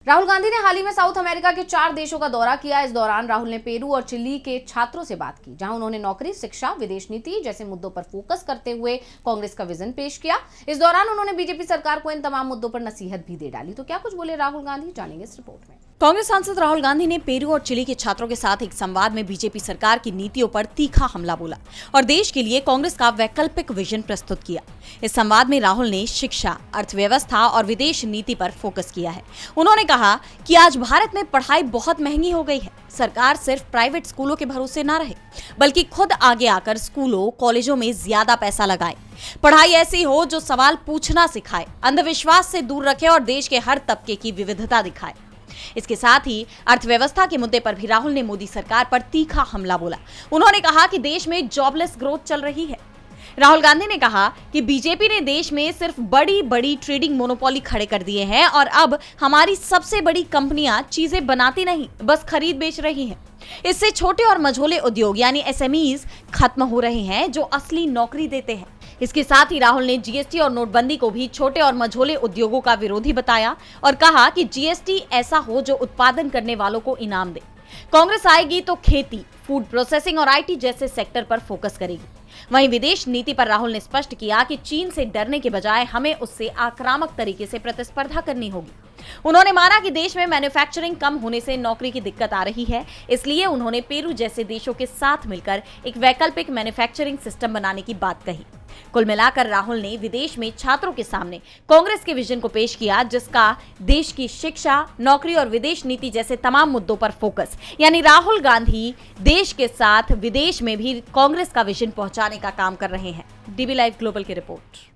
राहुल गांधी ने हाल ही में south America के 4 देशों का दौरा किया। इस दौरान राहुल ने पेरू और चिली के छात्रों से बात की, जहां उन्होंने नौकरी, शिक्षा, विदेश नीति जैसे मुद्दों पर फोकस करते हुए कांग्रेस का विजन पेश किया। इस दौरान उन्होंने बीजेपी सरकार को इन तमाम मुद्दों पर नसीहत भी दे डाली। तो क्या कुछ बोले राहुल गांधी, जानेंगे इस रिपोर्ट में। कांग्रेस सांसद राहुल गांधी ने पेरू और चिली के छात्रों के साथ एक संवाद में बीजेपी सरकार की नीतियों पर तीखा हमला बोला और देश के लिए कांग्रेस का वैकल्पिक विजन प्रस्तुत किया। इस संवाद में राहुल ने शिक्षा, अर्थव्यवस्था और विदेश नीति पर फोकस किया है। उन्होंने कहा कि आज भारत में पढ़ाई बहुत महंगी हो गई है। सरकार सिर्फ प्राइवेट स्कूलों के भरोसे न रहे, बल्कि खुद आगे आकर स्कूलों, कॉलेजों में ज्यादा पैसा लगाए। पढ़ाई ऐसी हो जो सवाल पूछना सिखाए, अंधविश्वास से दूर रखे और देश के हर तबके की विविधता दिखाए। इसके साथ ही अर्थव्यवस्था के मुद्दे पर भी राहुल ने मोदी सरकार पर तीखा हमला बोला। उन्होंने कहा कि देश में जॉबलेस ग्रोथ चल रही है। राहुल गांधी ने कहा कि बीजेपी ने देश में सिर्फ बड़ी बड़ी ट्रेडिंग मोनोपोली खड़े कर दिए हैं और अब हमारी सबसे बड़ी कंपनियां चीजें बनाती नहीं, बस खरीद बेच रही हैं। इससे छोटे और मझोले उद्योग यानी एसएमईज खत्म हो रहे हैं, जो असली नौकरी देते हैं। इसके साथ ही राहुल ने जीएसटी और नोटबंदी को भी छोटे और मझोले उद्योगों का विरोधी बताया और कहा कि जीएसटी ऐसा हो जो उत्पादन करने वालों को इनाम दे। कांग्रेस आएगी तो खेती, फूड प्रोसेसिंग और आईटी जैसे सेक्टर पर फोकस करेगी। वहीं विदेश नीति पर राहुल ने स्पष्ट किया कि चीन से डरने के बजाय हमें उससे आक्रामक तरीके से प्रतिस्पर्धा करनी होगी। उन्होंने माना कि देश में मैन्युफैक्चरिंग कम होने से नौकरी की दिक्कत आ रही है, इसलिए उन्होंने पेरू जैसे देशों के साथ मिलकर एक वैकल्पिक मैन्युफैक्चरिंग सिस्टम बनाने की बात कही। कुल मिलाकर राहुल ने विदेश में छात्रों के सामने कांग्रेस के विजन को पेश किया, जिसका देश की शिक्षा, नौकरी और विदेश नीति जैसे तमाम मुद्दों पर फोकस। यानी राहुल गांधी देश के साथ विदेश में भी कांग्रेस का विजन पहुंचाने का काम कर रहे हैं। डीबी लाइव ग्लोबल की रिपोर्ट।